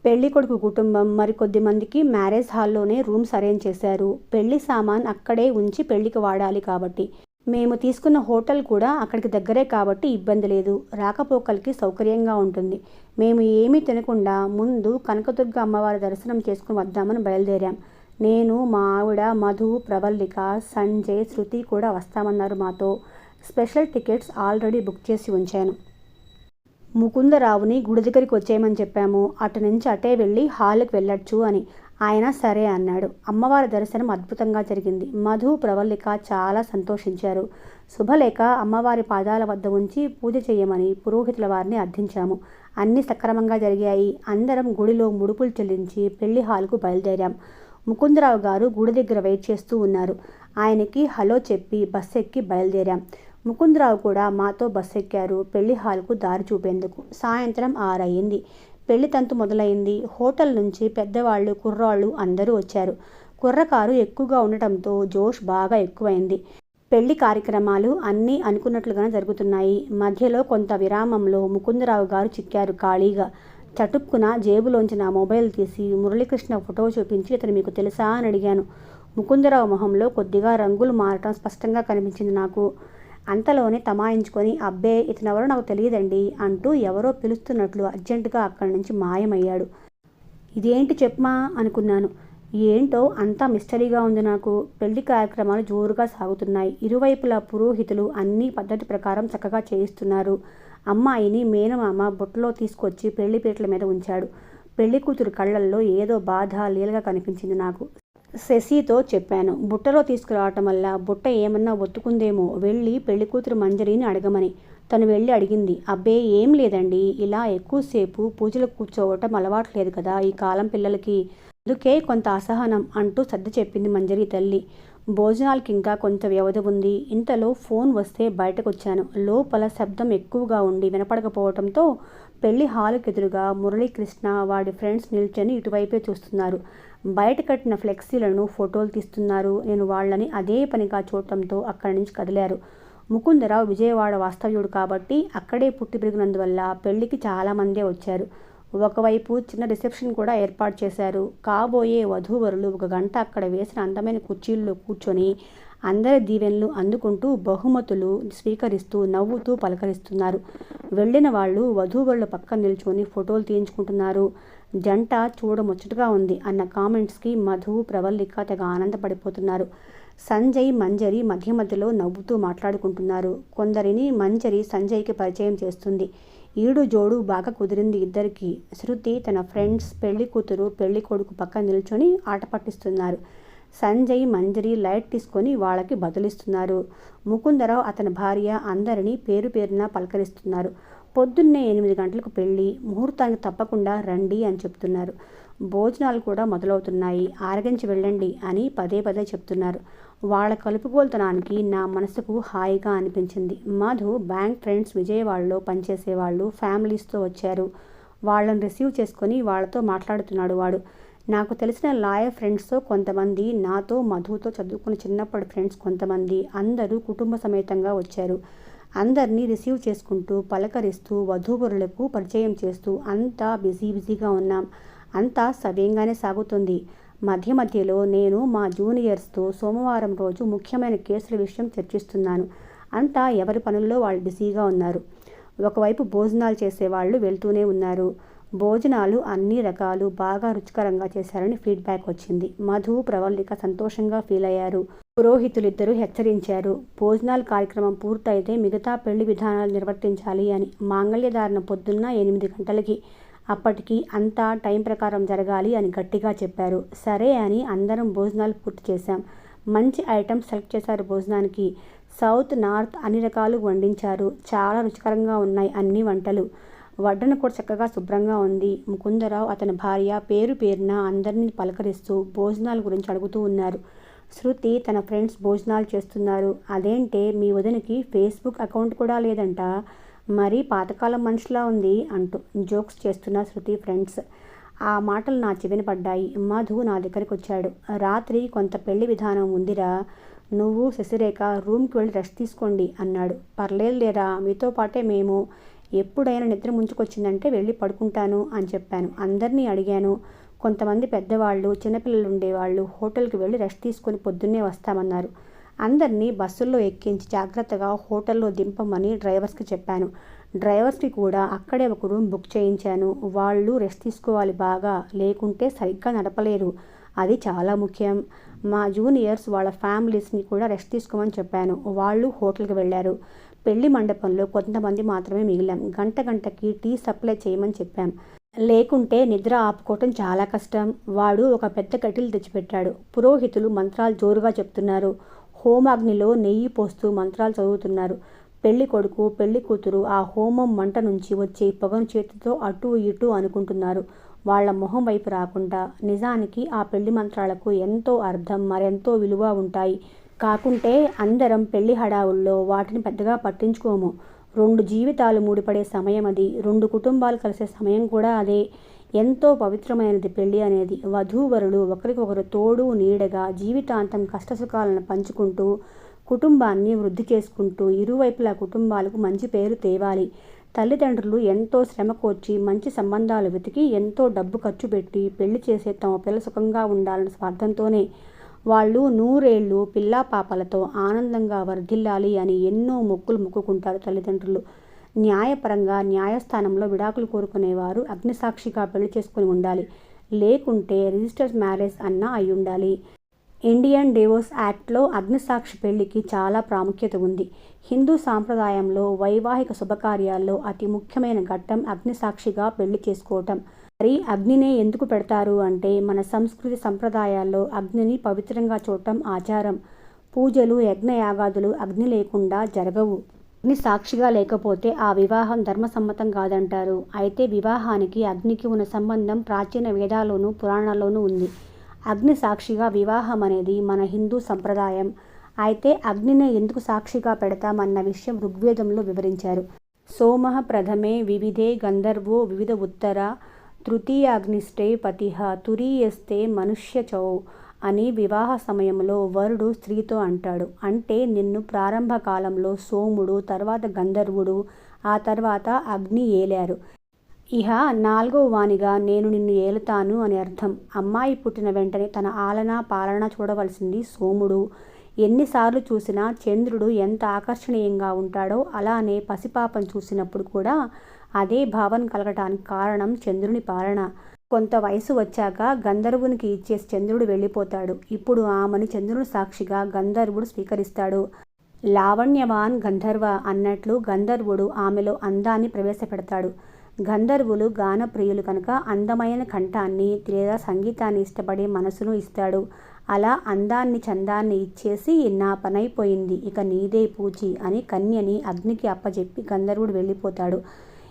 పెళ్లి కొడుకు కుటుంబం మరికొద్ది మందికి మ్యారేజ్ హాల్లోనే రూమ్స్ అరేంజ్ చేశారు. పెళ్లి సామాన్ అక్కడే ఉంచి పెళ్లికి వాడాలి కాబట్టి. మేము తీసుకున్న హోటల్ కూడా అక్కడికి దగ్గరే కాబట్టి ఇబ్బంది లేదు. రాకపోకలకి సౌకర్యంగా ఉంటుంది. మేము ఏమీ తినకుండా ముందు కనకదుర్గ అమ్మవారి దర్శనం చేసుకుని వద్దామని బయలుదేరాం. నేను, మా ఆవిడ, మధు, ప్రవల్లిక, సంజయ్, శృతి కూడా వస్తామన్నారు మాతో. స్పెషల్ టికెట్స్ ఆల్రెడీ బుక్ చేసి ఉంచాను. ముకుందరావుని గుడి దగ్గరికి వచ్చేయమని చెప్పాము. అటు నుంచి అటే వెళ్ళి హాల్కి వెళ్ళొచ్చు అని. ఆయన సరే అన్నాడు. అమ్మవారి దర్శనం అద్భుతంగా జరిగింది. మధు, ప్రవల్లిక చాలా సంతోషించారు. శుభలేఖ అమ్మవారి పాదాల వద్ద ఉంచి పూజ చేయమని పురోహితుల వారిని అర్థించాము. అన్నీ సక్రమంగా జరిగాయి. అందరం గుడిలో ముడుపులు చెల్లించి పెళ్లి హాల్కు బయలుదేరాం. ముకుందరావు గారు గుడి దగ్గర వెయిట్ చేస్తూ ఉన్నారు. ఆయనకి హలో చెప్పి బస్సు ఎక్కి బయలుదేరాం. ముకుందరావు కూడా మాతో బస్సు ఎక్కారు పెళ్లి హాల్కు దారి చూపేందుకు. సాయంత్రం 6 అయింది. పెళ్లి తంతు మొదలైంది. హోటల్ నుంచి పెద్దవాళ్ళు, కుర్రాళ్ళు అందరూ వచ్చారు. కుర్రకారు ఎక్కువగా ఉండటంతో జోష్ బాగా ఎక్కువైంది. పెళ్లి కార్యక్రమాలు అన్నీ అనుకున్నట్లుగానే జరుగుతున్నాయి. మధ్యలో కొంత విరామంలో ముకుందరావు గారు చిక్కారు ఖాళీగా. చటుక్కున జేబులోంచి నా మొబైల్ తీసి మురళీకృష్ణ ఫోటో చూపించి, ఇతను మీకు తెలుసా అని అడిగాను. ముకుందరావు మొహంలో కొద్దిగా రంగులు మారటం స్పష్టంగా కనిపించింది నాకు. అంతలోనే తమాయించుకొని, అబ్బే ఇతనెవరో నాకు తెలియదండి అంటూ ఎవరో పిలుస్తున్నట్లు అర్జెంటుగా అక్కడి నుంచి మాయమయ్యాడు. ఇదేంటి చెప్పమా అనుకున్నాను. ఏంటో అంతా మిస్టరీగా ఉంది నాకు. పెళ్లి కార్యక్రమాలు జోరుగా సాగుతున్నాయి. ఇరువైపులా పురోహితులు అన్ని పద్ధతి ప్రకారం చక్కగా చేయిస్తున్నారు. అమ్మాయిని మేనమామ బుట్టలో తీసుకొచ్చి పెళ్లిపీటల మీద ఉంచాడు. పెళ్లి కూతురు కళ్ళల్లో ఏదో బాధ లీలగా కనిపించింది నాకు. శశితో చెప్పాను, బుట్టలో తీసుకురావటం వల్ల బుట్ట ఏమన్నా ఒత్తుకుందేమో, వెళ్ళి పెళ్లికూతురు మంజరిని అడగమని. తను వెళ్ళి అడిగింది. అబ్బే ఏం లేదండి, ఇలా ఎక్కువసేపు పూజలు కూర్చోవటం అలవాట్లేదు కదా ఈ కాలం పిల్లలకి, అందుకే కొంత అసహనం అంటూ సర్ది చెప్పింది మంజరి తల్లి. భోజనాలకి ఇంకా కొంత వ్యవధి ఉంది. ఇంతలో ఫోన్ వస్తే బయటకొచ్చాను. లోపల శబ్దం ఎక్కువగా ఉండి వినపడకపోవడంతో పెళ్లి హాలుకి ఎదురుగా మురళీకృష్ణ వాడి ఫ్రెండ్స్ నిల్చొని ఇటువైపే చూస్తున్నారు. బయట కట్టిన ఫ్లెక్సీలను ఫోటోలు తీస్తున్నారు. నేను వాళ్ళని అదే పనిగా చూడటంతో అక్కడి నుంచి కదిలారు. ముకుందరావు విజయవాడ వాస్తవ్యుడు కాబట్టి అక్కడే పుట్టి పెరిగినందువల్ల పెళ్లికి చాలామందే వచ్చారు. ఒకవైపు చిన్న రిసెప్షన్ కూడా ఏర్పాటు చేశారు. కాబోయే వధూవరులు 1 గంట అక్కడ వేసిన అందమైన కుర్చీల్లో కూర్చొని అందరి దీవెనలు అందుకుంటూ బహుమతులు స్వీకరిస్తూ నవ్వుతూ పలకరిస్తున్నారు. వెళ్ళిన వాళ్ళు వధూవరుల పక్కన నిల్చొని ఫోటోలు తీయించుకుంటున్నారు. జంట చూడముచ్చటగా ఉంది అన్న కామెంట్స్కి మధు, ప్రవల్లిక తెగ ఆనందపడిపోతున్నారు. సంజయ్, మంజరి మధ్య మధ్యలో నవ్వుతూ మాట్లాడుకుంటున్నారు. కొందరిని మంజరి సంజయ్కి పరిచయం చేస్తుంది. ఈడు జోడు బాగా కుదిరింది ఇద్దరికి. శృతి తన ఫ్రెండ్స్ పెళ్లి కూతురు, పెళ్లి కొడుకు పక్కన నిల్చొని ఆట పట్టిస్తున్నారు. సంజయ్, మంజరి లైట్ తీసుకొని వాళ్ళకి బదులిస్తున్నారు. ముకుందరావు, అతని భార్య అందరినీ పేరు పేరున పలకరిస్తున్నారు. పొద్దున్నే 8 గంటలకు పెళ్ళి, ముహూర్తానికి తప్పకుండా రండి అని చెప్తున్నారు. భోజనాలు కూడా మొదలవుతున్నాయి. ఆరగించి వెళ్ళండి అని పదే పదే చెప్తున్నారు. వాళ్ళ కలుపుగోలుతనానికి నా మనసుకు హాయిగా అనిపించింది. మధు బ్యాంక్ ఫ్రెండ్స్ విజయవాడలో పనిచేసేవాళ్ళు ఫ్యామిలీస్తో వచ్చారు. వాళ్ళని రిసీవ్ చేసుకొని వాళ్ళతో మాట్లాడుతున్నాడు వాడు. నాకు తెలిసిన లాయర్ ఫ్రెండ్స్తో కొంతమంది, నాతో మధుతో చదువుకున్న చిన్నప్పటి ఫ్రెండ్స్ కొంతమంది, అందరూ కుటుంబ సమేతంగా వచ్చారు. అందరినీ రిసీవ్ చేసుకుంటూ పలకరిస్తూ వధూవరులకు పరిచయం చేస్తూ అంతా బిజీగా ఉన్నాం. అంతా సవ్యంగానే సాగుతుంది. మధ్య మధ్యలో నేను మా జూనియర్స్తో సోమవారం రోజు ముఖ్యమైన కేసుల విషయం చర్చిస్తున్నాను. అంతా ఎవరి పనుల్లో వాళ్ళు బిజీగా ఉన్నారు. ఒకవైపు భోజనాలు చేసేవాళ్ళు వెళ్తూనే ఉన్నారు. భోజనాలు అన్ని రకాలు బాగా రుచికరంగా చేశారని ఫీడ్బ్యాక్ వచ్చింది. మధు, ప్రవల్లిక సంతోషంగా ఫీల్ అయ్యారు. పురోహితులిద్దరూ హెచ్చరించారు, భోజనాల కార్యక్రమం పూర్తయితే మిగతా పెళ్లి విధానాలు నిర్వర్తించాలి అని. మాంగళ్యధారణ పొద్దున్న 8 గంటలకి, అప్పటికి అంతా టైం ప్రకారం జరగాలి అని గట్టిగా చెప్పారు. సరే అని అందరం భోజనాలు పూర్తి చేశాం. మంచి ఐటమ్స్ సెలెక్ట్ చేశారు భోజనానికి. సౌత్, నార్త్ అన్ని రకాలు వండించారు. చాలా రుచికరంగా ఉన్నాయి అన్ని వంటలు. వడ్డన కూడా చక్కగా శుభ్రంగా ఉంది. ముకుందరావు, అతని భార్య పేరు పేరున అందరినీ పలకరిస్తూ భోజనాల గురించి అడుగుతూ ఉన్నారు. శృతి తన ఫ్రెండ్స్ భోజనాలు చేస్తున్నారు. అదేంటే మీ వదినకి ఫేస్బుక్ అకౌంట్ కూడా లేదంట, మరీ పాతకాలం మనిషిలా ఉంది అంటూ జోక్స్ చేస్తున్న శృతి ఫ్రెండ్స్. ఆ మాటలు నా చెవిన పడ్డాయి. మధు నా దగ్గరికి వచ్చాడు. రాత్రి కొంత పెళ్లి విధానం ఉందిరా, నువ్వు శశిరేఖ రూమ్కి వెళ్ళి రెస్ట్ తీసుకోండి అన్నాడు. పర్లేదులేరా, మీతో పాటే మేము. ఎప్పుడైనా నిద్ర ముంచుకొచ్చిందంటే వెళ్ళి పడుకుంటాను అని చెప్పాను. అందరినీ అడిగాను. కొంతమంది పెద్దవాళ్ళు, చిన్నపిల్లలు ఉండేవాళ్ళు హోటల్కి వెళ్ళి రెస్ట్ తీసుకొని పొద్దున్నే వస్తామన్నారు. అందరినీ బస్సుల్లో ఎక్కించి జాగ్రత్తగా హోటల్లో దింపమని డ్రైవర్స్కి చెప్పాను. డ్రైవర్స్కి కూడా అక్కడే ఒక రూమ్ బుక్ చేయించాను. వాళ్ళు రెస్ట్ తీసుకోవాలి బాగా, లేకుంటే సరిగ్గా నడపలేరు, అది చాలా ముఖ్యం. మా జూనియర్స్ వాళ్ళ ఫ్యామిలీస్ని కూడా రెస్ట్ తీసుకోమని చెప్పాను. వాళ్ళు హోటల్కి వెళ్ళారు. పెళ్లి మండపంలో కొంతమంది మాత్రమే మిగిలాం. గంటకి టీ సప్లై చేయమని చెప్పాం. లేకుంటే నిద్ర ఆపుకోవటం చాలా కష్టం. వాడు ఒక పెద్ద కట్టెలు తెచ్చిపెట్టాడు. పురోహితులు మంత్రాలు జోరుగా చెప్తున్నారు. హోమాగ్నిలో నెయ్యి పోస్తూ మంత్రాలు చదువుతున్నారు. పెళ్లి కొడుకు పెళ్లి కూతురు ఆ హోమం మంట నుంచి వచ్చే పొగను చేతితో అటూ ఇటూ అనుకుంటున్నారు. వాళ్ల మొహం వైపు రాకుండా. నిజానికి ఆ పెళ్లి మంత్రాలకు ఎంతో అర్థం, మరెంతో విలువ ఉంటాయి. కాకుంటే అందరం పెళ్లి హడావుల్లో వాటిని పెద్దగా పట్టించుకోము. 2 జీవితాలు ముడిపడే సమయం అది. 2 కుటుంబాలు కలిసే సమయం కూడా అదే. ఎంతో పవిత్రమైనది పెళ్లి అనేది. వధూవరులు ఒకరికొకరు తోడు నీడగా జీవితాంతం కష్టసుఖాలను పంచుకుంటూ కుటుంబాన్ని వృద్ధి చేసుకుంటూ ఇరువైపులా కుటుంబాలకు మంచి పేరు తేవాలి. తల్లిదండ్రులు ఎంతో శ్రమ కోర్చి మంచి సంబంధాలు వెతికి ఎంతో డబ్బు ఖర్చు పెట్టి పెళ్లి చేసే తమ పిల్ల సుఖంగా ఉండాలన్న స్వార్థంతోనే. వాళ్ళు 100 ఏళ్ళు పిల్లా పాపలతో ఆనందంగా వర్ధిల్లాలి అని ఎన్నో మొక్కులు మొక్కుకుంటారు తల్లిదండ్రులు. న్యాయపరంగా న్యాయస్థానంలో విడాకులు కోరుకునేవారు అగ్నిసాక్షిగా పెళ్లి చేసుకుని ఉండాలి. లేకుంటే రిజిస్టర్ మ్యారేజ్ అన్నా అయి ఉండాలి. ఇండియన్ డివోర్స్ యాక్ట్లో అగ్నిసాక్షి పెళ్లికి చాలా ప్రాముఖ్యత ఉంది. హిందూ సాంప్రదాయంలో వైవాహిక శుభకార్యాల్లో అతి ముఖ్యమైన ఘట్టం అగ్నిసాక్షిగా పెళ్లి చేసుకోవటం. మరి అగ్నినే ఎందుకు పెడతారు అంటే మన సంస్కృతి సంప్రదాయాల్లో అగ్నిని పవిత్రంగా చూడటం ఆచారం. పూజలు యజ్ఞయాగాదులు అగ్ని లేకుండా జరగవు. అగ్ని సాక్షిగా లేకపోతే ఆ వివాహం ధర్మసమ్మతం కాదంటారు. అయితే వివాహానికి అగ్నికి ఉన్న సంబంధం ప్రాచీన వేదాల్లోనూ పురాణాల్లోనూ ఉంది. అగ్ని సాక్షిగా వివాహం అనేది మన హిందూ సంప్రదాయం. అయితే అగ్నినే ఎందుకు సాక్షిగా పెడతామన్న విషయం ఋగ్వేదంలో వివరించారు. సోమః ప్రథమే వివిధే గంధర్వో వివిధ ఉత్తర తృతీయాగ్నిష్టే పతిః తురీయస్తే మనుష్యచౌ అని వివాహ సమయంలో వరుడు స్త్రీతో అంటాడు. అంటే నిన్ను ప్రారంభ కాలంలో సోముడు, తర్వాత గంధర్వుడు, ఆ తర్వాత అగ్ని ఏలారు. ఇహ 4వ వానిగా నేను నిన్ను ఏలుతాను అని అర్థం. అమ్మాయి పుట్టిన వెంటనే తన ఆలన పాలన చూడవలసింది సోముడు. ఎన్నిసార్లు చూసినా చంద్రుడు ఎంత ఆకర్షణీయంగా ఉంటాడో అలానే పసిపాపను చూసినప్పుడు కూడా అదే భావన కలగటానికి కారణం చంద్రుని పాలన. కొంత వయసు వచ్చాక గంధర్వునికి ఇచ్చే చంద్రుడు వెళ్ళిపోతాడు. ఇప్పుడు ఆమెను చంద్రుని సాక్షిగా గంధర్వుడు స్వీకరిస్తాడు. లావణ్యవాన్ గంధర్వ అన్నట్లు గంధర్వుడు ఆమెలో అందాన్ని ప్రవేశపెడతాడు. గంధర్వులు గానప్రియులు కనుక అందమైన కంఠాన్ని లేదా సంగీతాన్ని ఇష్టపడే మనసును ఇస్తాడు. అలా అందాన్ని చందాన్ని ఇచ్చేసి నా పనైపోయింది, ఇక నీదే పూచి అని కన్యని అగ్నికి అప్పజెప్పి గంధర్వుడు వెళ్ళిపోతాడు.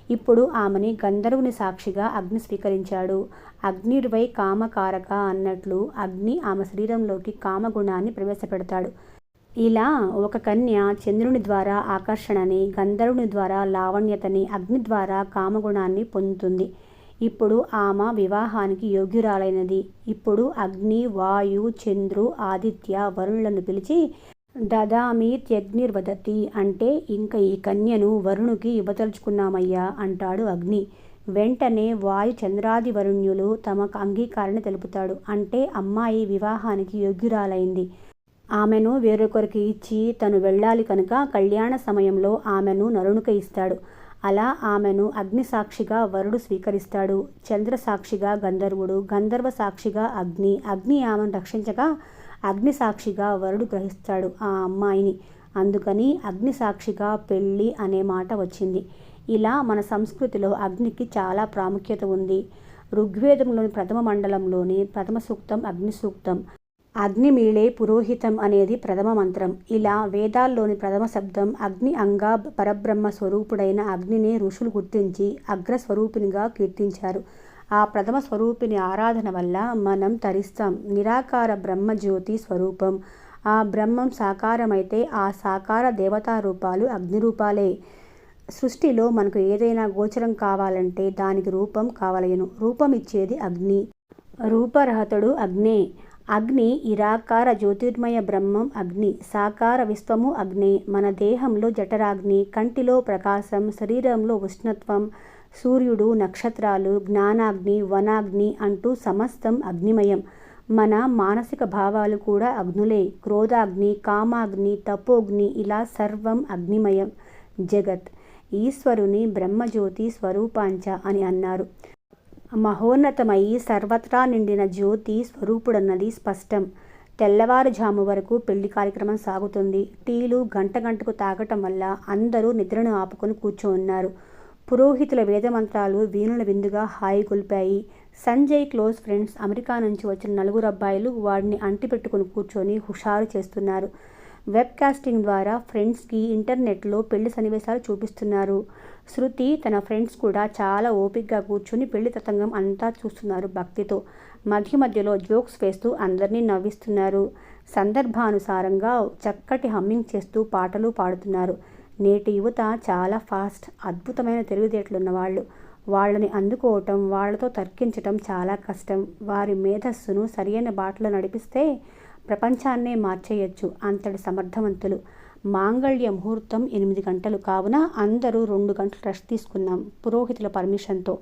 ఇప్పుడు ఆమెని గంధర్వుని సాక్షిగా అగ్ని స్వీకరించాడు. అగ్నిర్వై కామకారక అన్నట్లు అగ్ని ఆమె శరీరంలోకి కామగుణాన్ని ప్రవేశపెడతాడు. ఇలా ఒక కన్య చంద్రుని ద్వారా ఆకర్షణని, గంధర్వుని ద్వారా లావణ్యతని, అగ్ని ద్వారా కామగుణాన్ని పొందుతుంది. ఇప్పుడు ఆమె వివాహానికి యోగ్యురాలైనది. ఇప్పుడు అగ్ని, వాయు, చంద్రు, ఆదిత్య, వరుణులను పిలిచి దదామీత్యగ్నిర్వదతి అంటే ఇంక ఈ కన్యను వరుణుకి ఇవ్వదలుచుకున్నామయ్యా అంటాడు అగ్ని. వెంటనే వాయు, చంద్రాది వరుణ్యులు తమ అంగీకారాన్ని తెలుపుతాడు. అంటే అమ్మాయి వివాహానికి యోగ్యురాలైంది. ఆమెను వేరొకరికి ఇచ్చి తను వెళ్ళాలి కనుక కళ్యాణ సమయంలో ఆమెను నరునికి ఇస్తాడు. అలా ఆమెను అగ్ని సాక్షిగా వరుడు స్వీకరిస్తాడు. చంద్ర సాక్షిగా గంధర్వుడు, గంధర్వ సాక్షిగా అగ్ని, అగ్ని ఆమెను రక్షించగా అగ్ని సాక్షిగా వరుడు గ్రహిస్తాడు ఆ అమ్మాయిని. అందుకని అగ్ని సాక్షిగా పెళ్ళి అనే మాట వచ్చింది. ఇలా మన సంస్కృతిలో అగ్నికి చాలా ప్రాముఖ్యత ఉంది. ఋగ్వేదంలోని ప్రథమ మండలంలోని ప్రథమ సూక్తం అగ్ని సూక్తం. అగ్నిమీళే పురోహితం అనేది ప్రథమ మంత్రం. ఇలా వేదాల్లోని ప్రథమ శబ్దం అగ్ని అంగా పరబ్రహ్మ స్వరూపుడైన అగ్నిని ఋషులు గుర్తించి అగ్రస్వరూపినిగా కీర్తించారు. ఆ ప్రథమ స్వరూపిని ఆరాధన వల్ల మనం తరిస్తాం. నిరాకార బ్రహ్మజ్యోతి స్వరూపం. ఆ బ్రహ్మం సాకారమైతే ఆ సాకార దేవతా రూపాలు అగ్ని రూపాలే. సృష్టిలో మనకు ఏదైనా గోచరం కావాలంటే దానికి రూపం కావలయను. రూపం ఇచ్చేది అగ్ని. రూపరహతుడు అగ్నే. అగ్ని ఇరాకార జ్యోతిర్మయ బ్రహ్మం అగ్ని. సాకార విశ్వము అగ్నే. మన దేహంలో జఠరాగ్ని, కంటిలో ప్రకాశం, శరీరంలో ఉష్ణత్వం, సూర్యుడు, నక్షత్రాలు, జ్ఞానాగ్ని, వనాగ్ని అంటూ సమస్తం అగ్నిమయం. మన మానసిక భావాలు కూడా అగ్నులే. క్రోధాగ్ని, కామాగ్ని, తపోగ్ని ఇలా సర్వం అగ్నిమయం జగత్. ఈశ్వరుని బ్రహ్మజ్యోతి స్వరూపాంచ అని అన్నారు. మహోన్నతమయి సర్వత్రా నిండిన జ్యోతి స్వరూపుడన్నది స్పష్టం. తెల్లవారుజాము వరకు పెళ్లి కార్యక్రమం సాగుతుంది. టీలు గంట గంటకు తాగటం వల్ల అందరూ నిద్రను ఆపుకొని కూర్చోన్నారు. పురోహితుల వేదమంత్రాలు వీణుల విందుగా హాయి గొల్పాయి. సంజయ్ క్లోజ్ ఫ్రెండ్స్ అమెరికా నుంచి వచ్చిన 4 అబ్బాయిలు వాడిని అంటిపెట్టుకుని కూర్చొని హుషారు చేస్తున్నారు. వెబ్ కాస్టింగ్ ద్వారా ఫ్రెండ్స్కి ఇంటర్నెట్లో పెళ్లి సన్నివేశాలు చూపిస్తున్నారు. శృతి తన ఫ్రెండ్స్ కూడా చాలా ఓపికగా కూర్చుని పెళ్లి తతంగం అంతా చూస్తున్నారు భక్తితో. మధ్య మధ్యలో జోక్స్ వేస్తూ అందరినీ నవ్విస్తున్నారు. సందర్భానుసారంగా చక్కటి హమ్మింగ్ చేస్తూ పాటలు పాడుతున్నారు. నేటి యువత చాలా ఫాస్ట్, అద్భుతమైన తెలివితేటలున్నవాళ్ళు. వాళ్ళని అందుకోవటం, వాళ్లతో తర్కించటం చాలా కష్టం. వారి మేధస్సును సరియైన బాటలో నడిపిస్తే ప్రపంచాన్నే మార్చేయచ్చు. అంతటి సమర్థవంతులు. మాంగళ్య ముహూర్తం 8 గంటలు కావున అందరూ 2 గంటలు రెస్ట్ తీసుకున్నాం పురోహితుల పర్మిషన్తో.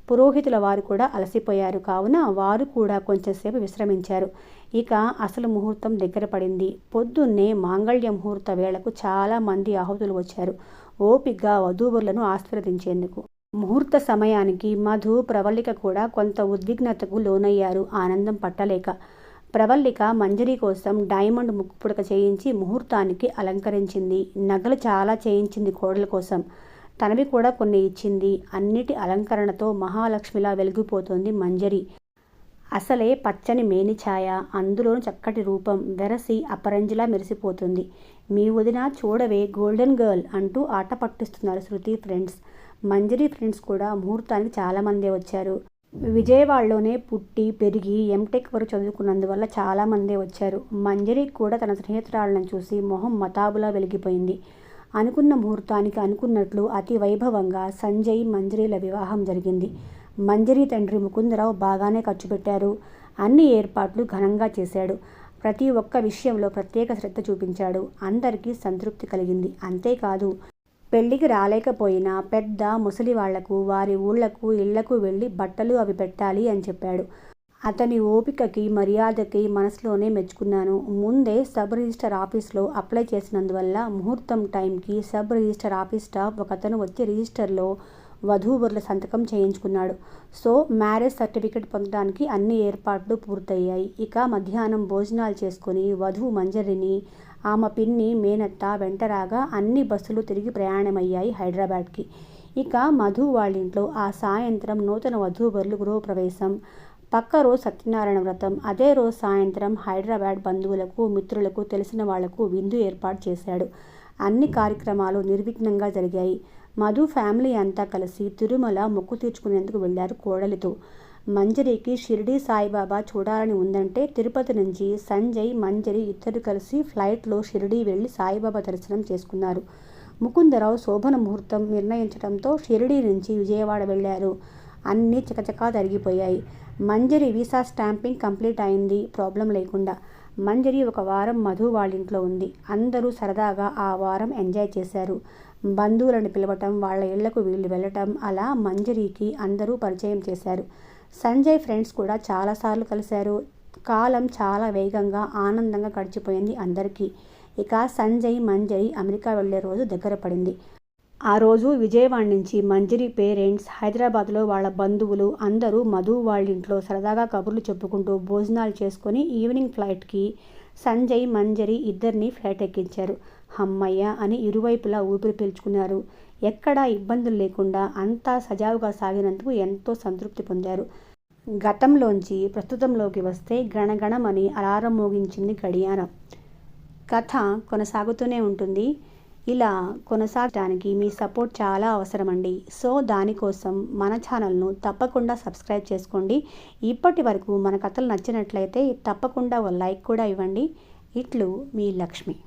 పురోహితుల వారు కూడా అలసిపోయారు కావున వారు కూడా కొంచెంసేపు విశ్రమించారు. ఇక అసలు ముహూర్తం దగ్గర పడింది. పొద్దున్నే మాంగళ్య ముహూర్త వేళకు చాలా మంది ఆహుతులు వచ్చారు ఓపిగ్గా వధూవరులను ఆశీర్వదించేందుకు. ముహూర్త సమయానికి మధు, ప్రవళిక కూడా కొంత ఉద్విగ్నతకు లోనయ్యారు ఆనందం పట్టలేక. ప్రవళిక మంజరి కోసం డైమండ్ ముక్కు పుడక చేయించి ముహూర్తానికి అలంకరించింది. నగలు చాలా చేయించింది కోడల కోసం. తనవి కూడా కొన్ని ఇచ్చింది. అన్నిటి అలంకరణతో మహాలక్ష్మిలా వెలిగిపోతోంది మంజరి. అసలే పచ్చని మేనిఛాయ, అందులోను చక్కటి రూపం, వెరసి అపరంజిలా మెరిసిపోతుంది. మీ వదిన చూడవే గోల్డెన్ గర్ల్ అంటూ ఆట పట్టిస్తున్నారు శృతి ఫ్రెండ్స్. మంజరి ఫ్రెండ్స్ కూడా ముహూర్తానికి చాలామందే వచ్చారు. విజయవాడలోనే పుట్టి పెరిగి ఎంటెక్ వరకు చదువుకున్నందువల్ల చాలామందే వచ్చారు. మంజరి కూడా తన స్నేహితురాళ్ళను చూసి మొహం మతాబులా వెలిగిపోయింది. అనుకున్న ముహూర్తానికి అనుకున్నట్లు అతి వైభవంగా సంజయ్, మంజరిల వివాహం జరిగింది. మంజరి తండ్రి ముకుందరావు బాగానే ఖర్చు పెట్టారు. అన్ని ఏర్పాట్లు ఘనంగా చేశాడు. ప్రతి ఒక్క విషయంలో ప్రత్యేక శ్రద్ధ చూపించాడు. అందరికీ సంతృప్తి కలిగింది. అంతేకాదు, పెళ్లికి రాలేకపోయినా పెద్ద ముసలి వాళ్లకు వారి ఊళ్లకు ఇళ్లకు వెళ్ళి బట్టలు అవి పెట్టాలి అని చెప్పాడు. అతని ఓపికకి, మర్యాదకి మనసులోనే మెచ్చుకున్నాను. ముందే సబ్ రిజిస్టర్ ఆఫీస్లో అప్లై చేసినందువల్ల ముహూర్తం టైంకి సబ్ రిజిస్టర్ ఆఫీస్ స్టాఫ్ ఒకతను వచ్చి రిజిస్టర్లో వధూవరుల సంతకం చేయించుకున్నాడు. సో మ్యారేజ్ సర్టిఫికెట్ పొందడానికి అన్ని ఏర్పాట్లు పూర్తయ్యాయి. ఇక మధ్యాహ్నం భోజనాలు చేసుకుని వధువు మంజరిని, ఆమె పిన్ని, మేనత్త వెంటరాగా అన్ని బస్సులు తిరిగి ప్రయాణమయ్యాయి హైదరాబాద్కి. ఇక మధు వాళ్ళింట్లో ఆ సాయంత్రం నూతన వధూవరులు గృహప్రవేశం, పక్క రోజు సత్యనారాయణ వ్రతం, అదే రోజు సాయంత్రం హైదరాబాద్ బంధువులకు, మిత్రులకు, తెలిసిన వాళ్లకు విందు ఏర్పాటు చేశాడు. అన్ని కార్యక్రమాలు నిర్విఘ్నంగా జరిగాయి. మధు ఫ్యామిలీ అంతా కలిసి తిరుమల మొక్కు తీర్చుకునేందుకు వెళ్లారు కోడలితో. మంజరికి షిరిడీ సాయిబాబా చూడాలని ఉందంటే తిరుపతి నుంచి సంజయ్, మంజరి ఇద్దరు కలిసి ఫ్లైట్లో షిరిడీ వెళ్లి సాయిబాబా దర్శనం చేసుకున్నారు. ముకుందరావు శోభన ముహూర్తం నిర్ణయించడంతో షిరిడీ నుంచి విజయవాడ వెళ్లారు. అన్నీ చకచకా జరిగిపోయాయి. మంజరి వీసా స్టాంపింగ్ కంప్లీట్ అయింది ప్రాబ్లం లేకుండా. మంజరి ఒక వారం మధు వాళ్ళింట్లో ఉంది. అందరూ సరదాగా ఆ వారం ఎంజాయ్ చేశారు. బంధువులను పిలవటం, వాళ్ళ ఇళ్లకు వీళ్ళు వెళ్ళటం, అలా మంజరికి అందరూ పరిచయం చేశారు. సంజయ్ ఫ్రెండ్స్ కూడా చాలాసార్లు కలిశారు. కాలం చాలా వేగంగా, ఆనందంగా గడిచిపోయింది అందరికీ. ఇక సంజయ్, మంజరి అమెరికా వెళ్లే రోజు దగ్గర పడింది. ఆ రోజు విజయవాడ నుంచి మంజరి పేరెంట్స్, హైదరాబాద్లో వాళ్ళ బంధువులు అందరూ మధు వాళ్ళింట్లో సరదాగా కబుర్లు చెప్పుకుంటూ భోజనాలు చేసుకుని ఈవినింగ్ ఫ్లైట్కి సంజయ్, మంజరి ఇద్దరిని ఫ్లైట్ ఎక్కించారు. హమ్మయ్య అని ఇరువైపులా ఊపిరి పీల్చుకున్నారు. ఎక్కడా ఇబ్బందులు లేకుండా అంతా సజావుగా సాగినందుకు ఎంతో సంతృప్తి పొందారు. గతంలోంచి ప్రస్తుతంలోకి వస్తే గణగణమని అలారం మోగించింది గడియారం. కథ కొనసాగుతూనే ఉంటుంది. ఇలా కొనసాగడానికి మీ సపోర్ట్ చాలా అవసరమండి. సో దానికోసం మన ఛానల్ను తప్పకుండా సబ్స్క్రైబ్ చేసుకోండి. ఇప్పటి వరకు మన కథలు నచ్చినట్లయితే తప్పకుండా ఓ లైక్ కూడా ఇవ్వండి. ఇట్లు మీ లక్ష్మి.